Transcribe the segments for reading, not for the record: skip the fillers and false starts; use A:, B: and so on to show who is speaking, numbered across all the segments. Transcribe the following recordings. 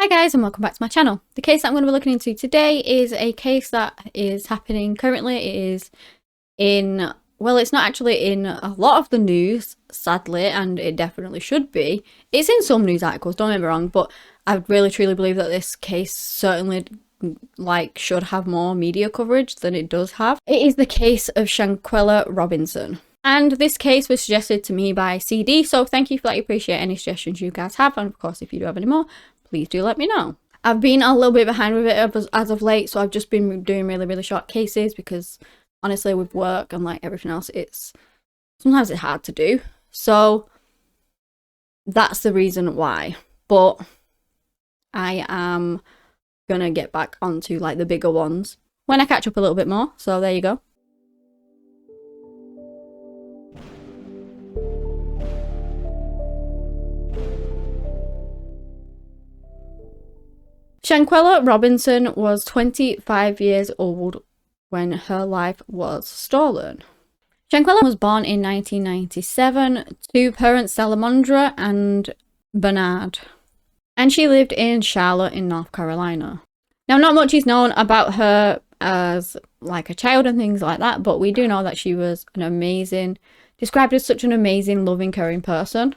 A: Hi guys and welcome back to my channel. The case that I'm going to be looking into today is a case that is happening currently. It is in, well, it's not actually in a lot of the news, sadly, and it definitely should be. It's in some news articles, don't get me wrong, but I really truly believe that this case certainly should have more media coverage than it does have. It is the case of Shanquella Robinson. And this case was suggested to me by CD, so thank you for that. I appreciate any suggestions you guys have, and of course if you do have any more, please do let me know. I've been a little bit behind with it as of late, so I've just been doing really short cases because honestly with work and everything else, sometimes it's hard to do. So that's the reason why. But I am gonna get back onto the bigger ones when I catch up a little bit more. So there you go. Shanquella Robinson was 25 years old when her life was stolen. Shanquella was born in 1997 to parents Salamandra and Bernard, and she lived in Charlotte in North Carolina. Now, not much is known about her as a child and things like that, but we do know that she was described as such an amazing, loving, caring person.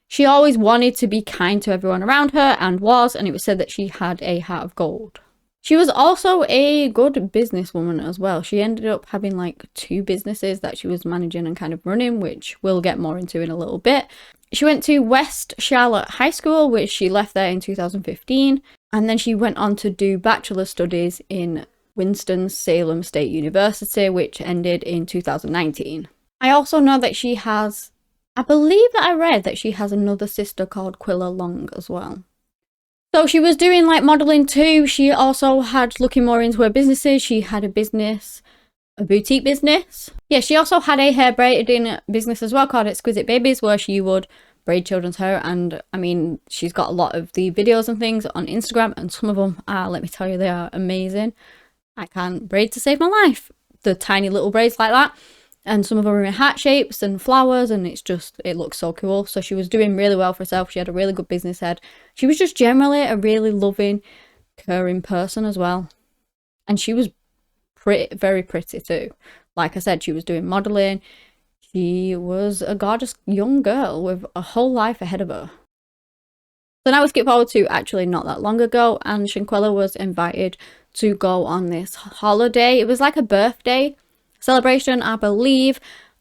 A: She always wanted to be kind to everyone around her and it was said that she had a heart of gold. She was also a good businesswoman as well. She ended up having 2 businesses that she was managing and kind of running, which we'll get more into in a little bit. She went to West Charlotte High School, which she left there in 2015, and then she went on to do bachelor studies in Winston-Salem State University, which ended in 2019. I also know that I believe that I read that she has another sister called Quilla Long as well. So she was doing modeling too. She also had, looking more into her businesses, she had a boutique business. Yeah, she also had a hair braiding business as well called Exquisite Babies, where she would braid children's hair. And I mean, she's got a lot of the videos and things on Instagram, and some of them are, let me tell you, they are amazing. I can't braid to save my life. The tiny little braids like that. And some of them are in heart shapes and flowers, and it looks so cool. So she was doing really well for herself. She had a really good business head. She was just generally a really loving, caring person as well. And she was very pretty too. Like I said, she was doing modeling. She was a gorgeous young girl with a whole life ahead of her. So now we skip forward to actually not that long ago, and Shanquella was invited to go on this holiday. It was like a birthday celebration, I believe,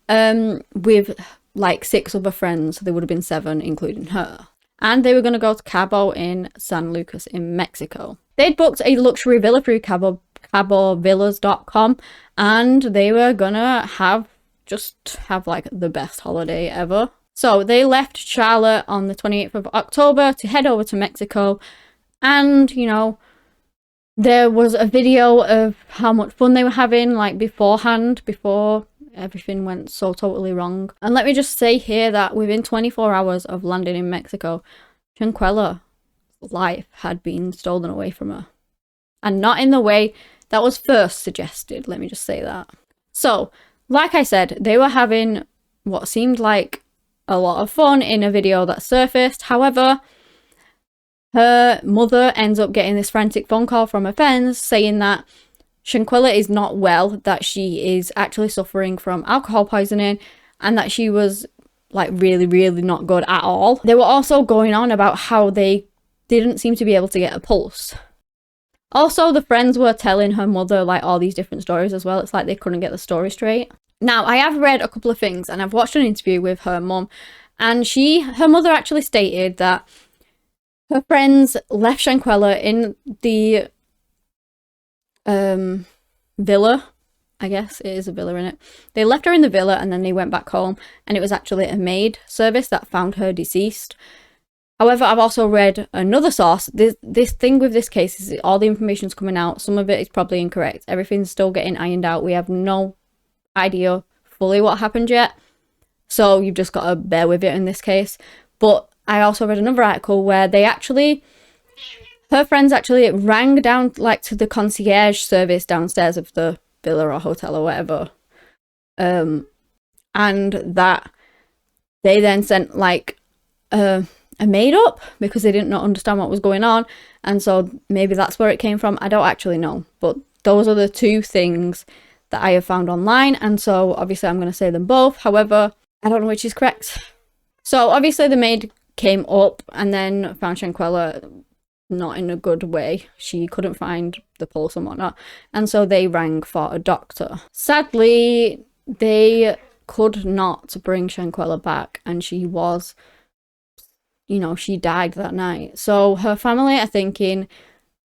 A: with 6 other friends. There would have been 7, including her. And they were going to go to Cabo in San Lucas in Mexico. They'd booked a luxury villa through cabovillas.com, and they were going to have the best holiday ever. So they left Charlotte on the 28th of October to head over to Mexico, and, there was a video of how much fun they were having, before everything went so totally wrong. And let me just say here that within 24 hours of landing in Mexico, Shanquella's life had been stolen away from her. And not in the way that was first suggested, let me just say that. So, like I said, they were having what seemed like a lot of fun in a video that surfaced. However, her mother ends up getting this frantic phone call from her friends saying that Shanquella is not well, that she is actually suffering from alcohol poisoning, and that she was really not good at all. They were also going on about how they didn't seem to be able to get a pulse. Also, the friends were telling her mother all these different stories as well. It's like they couldn't get the story straight. Now, I have read a couple of things, and I've watched an interview with her mum, and her mother actually stated that her friends left Shanquella in the villa. I guess it is a villa in it. They left her in the villa and then they went back home, and it was actually a maid service that found her deceased. However, I've also read another source. This thing with this case is all the information's coming out. Some of it is probably incorrect. Everything's still getting ironed out. We have no idea fully what happened yet. So you've just got to bear with it in this case. But I also read another article where her friends actually rang down to the concierge service downstairs of the villa or hotel or whatever. And that they then sent made up because they didn't not understand what was going on. And so maybe that's where it came from. I don't actually know. But those are the two things that I have found online. And so obviously I'm going to say them both. However, I don't know which is correct. So obviously the maid came up and then found Shanquella not in a good way. She couldn't find the pulse and whatnot. And so they rang for a doctor. Sadly, they could not bring Shanquella back, and she was, you know, she died that night. So her family are thinking,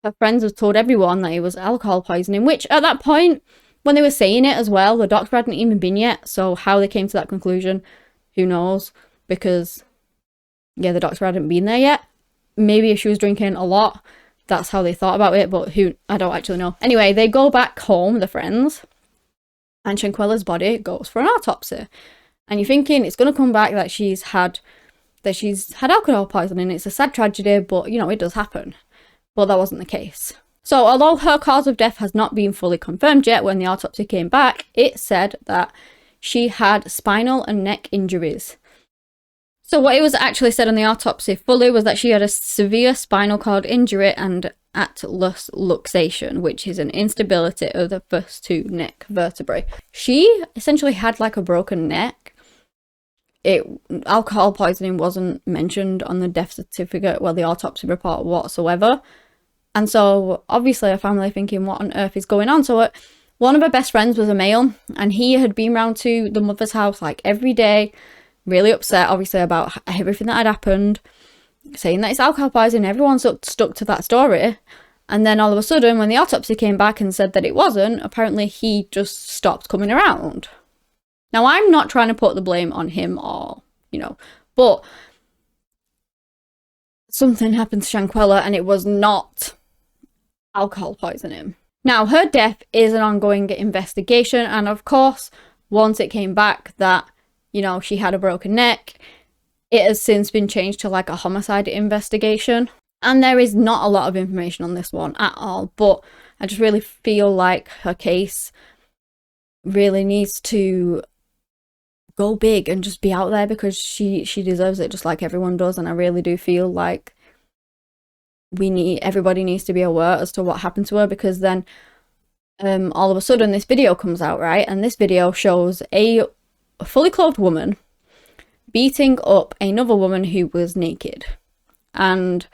A: her friends have told everyone that it was alcohol poisoning, which at that point, when they were saying it as well, the doctor hadn't even been yet. So how they came to that conclusion, who knows? Because, yeah, the doctor hadn't been there yet. Maybe if she was drinking a lot, that's how they thought about it, but I don't actually know. Anyway, they go back home, the friends, and Shanquella's body goes for an autopsy. And you're thinking it's going to come back that she's had alcohol poisoning. It's a sad tragedy, but, you know, it does happen. But that wasn't the case. So although her cause of death has not been fully confirmed yet, when the autopsy came back, it said that she had spinal and neck injuries. So what it was actually said on the autopsy fully was that she had a severe spinal cord injury and atlas luxation, which is an instability of the first two neck vertebrae. She essentially had like a broken neck. Alcohol poisoning wasn't mentioned on the death certificate, well, the autopsy report whatsoever. And so obviously her family thinking, what on earth is going on? So one of her best friends was a male, and he had been round to the mother's house like every day, really upset obviously about everything that had happened, saying that it's alcohol poisoning. Everyone stuck to that story. And then all of a sudden, when the autopsy came back and said that it wasn't, apparently he just stopped coming around. Now, I'm not trying to put the blame on him or, you know, but something happened to Shanquella and it was not alcohol poisoning. Now, her death is an ongoing investigation, and of course, once it came back that, you know, she had a broken neck, it has since been changed to like a homicide investigation. And there is not a lot of information on this one at all, but I just really feel like her case really needs to go big and just be out there, because she deserves it just like everyone does. And I really do feel like everybody needs to be aware as to what happened to her, because then all of a sudden this video comes out, right? And this video shows a fully clothed woman beating up another woman who was naked. And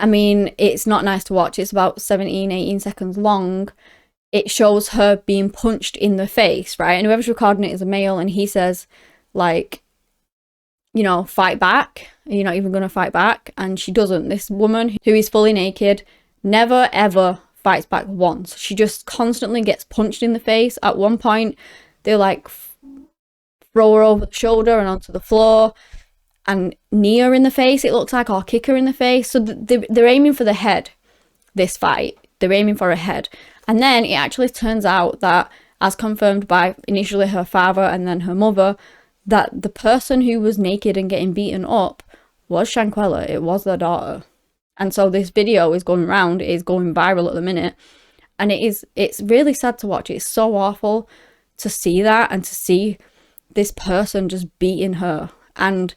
A: I mean, it's not nice to watch. It's about 18 seconds long. It shows her being punched in the face, right? And whoever's recording it is a male, and he says, like, you know, fight back. You're not even going to fight back. And she doesn't. This woman who is fully naked never, ever fights back once. She just constantly gets punched in the face. At one point, they, like, throw her over the shoulder and onto the floor and knee her in the face, it looks like, or kick her in the face. So they're aiming for the head, this fight. They're aiming for her head. And then it actually turns out that, as confirmed by initially her father and then her mother, that the person who was naked and getting beaten up was Shanquella. It was their daughter. And so this video is going around, it is going viral at the minute. And it's really sad to watch. It's so awful to see that, and to see this person just beating her. And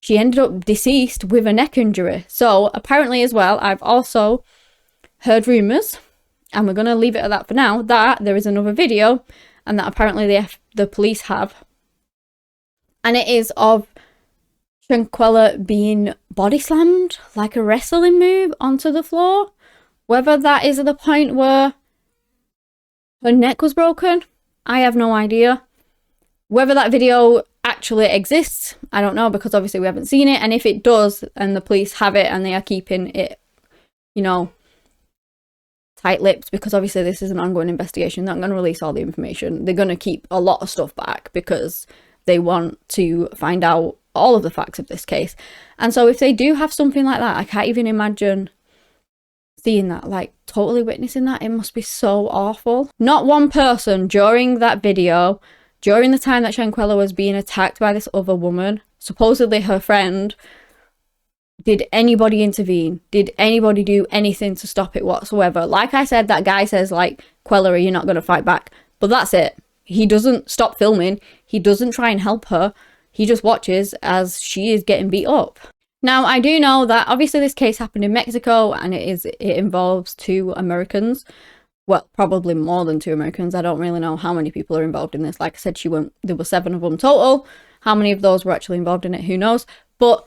A: she ended up deceased with a neck injury. So apparently as well, I've also heard rumours, and we're going to leave it at that for now, that there is another video, and that apparently the police have. And it is of Shanquella being body slammed, like a wrestling move, onto the floor. Whether that is at the point where her neck was broken, I have no idea. Whether that video actually exists, I don't know, because obviously we haven't seen it. And if it does, and the police have it and they are keeping it, you know, tight-lipped, because obviously this is an ongoing investigation, they're not going to release all the information. They're going to keep a lot of stuff back because they want to find out all of the facts of this case. And so if they do have something like that, I can't even imagine seeing that, like totally witnessing that. It must be so awful. Not one person during that video, during the time that Shanquella was being attacked by this other woman, supposedly her friend, did anybody intervene? Did anybody do anything to stop it whatsoever? Like I said, that guy says, like, Quella, you're not going to fight back. But that's it. He doesn't stop filming. He doesn't try and help her. He just watches as she is getting beat up. Now, I do know that obviously this case happened in Mexico and it involves 2 Americans. Well, probably more than 2 Americans. I don't really know how many people are involved in this. Like I said, there were 7 of them total. How many of those were actually involved in it, who knows? But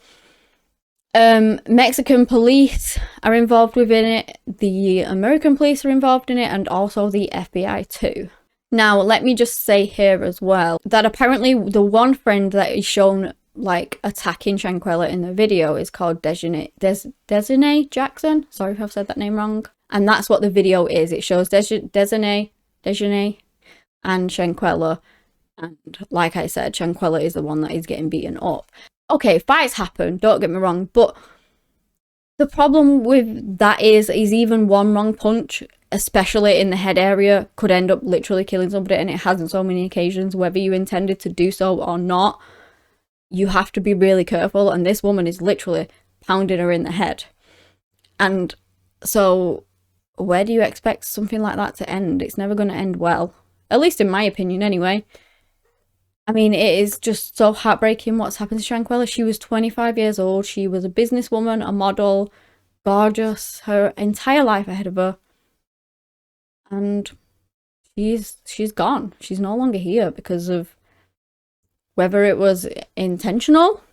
A: Mexican police are involved within it. The American police are involved in it, and also the FBI too. Now, let me just say here as well that apparently the one friend that is shown like attacking Shanquella in the video is called Desiree Jackson. Sorry if I've said that name wrong. And that's what the video is. It shows Desiree and Shanquella. And like I said, Shanquella is the one that is getting beaten up. Okay, fights happen, don't get me wrong, but the problem with that is even one wrong punch, especially in the head area, could end up literally killing somebody, and it has on so many occasions. Whether you intended to do so or not, you have to be really careful, and this woman is literally pounding her in the head. And so where do you expect something like that to end? It's never going to end well, at least in my opinion anyway. I mean, it is just so heartbreaking what's happened to Shanquella. She was 25 years old. She was a businesswoman, a model, gorgeous, her entire life ahead of her. And she's gone. She's no longer here because of whether it was intentional,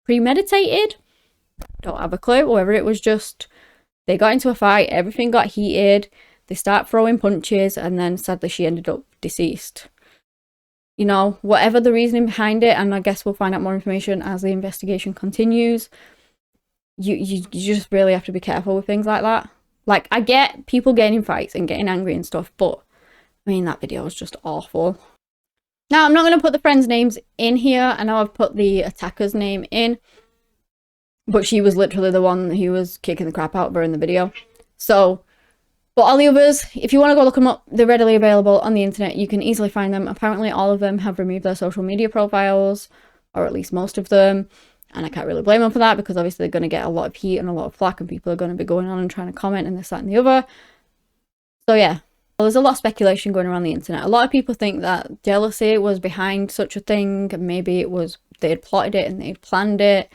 A: premeditated, don't have a clue, or whether it was just they got into a fight, everything got heated, they start throwing punches, and then sadly she ended up deceased. You know, whatever the reasoning behind it, and I guess we'll find out more information as the investigation continues, you just really have to be careful with things like that. Like, I get people getting in fights and getting angry and stuff, but I mean, that video was just awful. Now, I'm not going to put the friends' names in here. I know I've put the attacker's name in, but she was literally the one who was kicking the crap out of her in the video. So, but all the others, if you want to go look them up, they're readily available on the internet. You can easily find them. Apparently, all of them have removed their social media profiles, or at least most of them. And I can't really blame them for that, because obviously they're going to get a lot of heat and a lot of flack, and people are going to be going on and trying to comment and this, that, and the other. So yeah, well, there's a lot of speculation going around the internet. A lot of people think that jealousy was behind such a thing, and maybe it was they had plotted it and they'd planned it.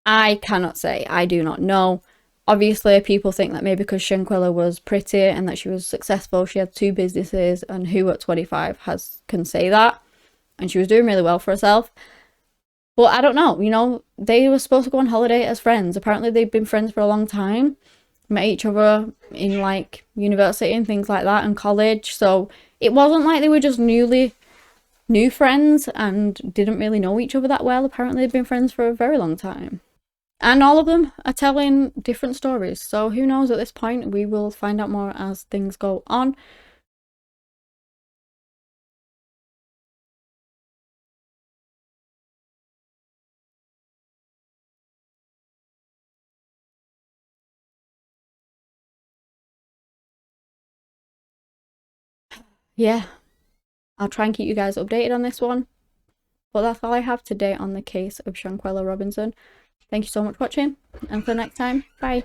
A: I cannot say. I do not know. Obviously, people think that maybe because Shanquella was pretty and that she was successful, she had 2 businesses, and who at 25 can say that? And she was doing really well for herself. But I don't know, you know, they were supposed to go on holiday as friends. Apparently they've been friends for a long time, met each other in like university and things like that, and college. So it wasn't like they were just new friends and didn't really know each other that well. Apparently they've been friends for a very long time. And all of them are telling different stories. So who knows at this point? We will find out more as things go on. Yeah, I'll try and keep you guys updated on this one. But that's all I have today on the case of Shanquella Robinson. Thank you so much for watching. Until next time, bye.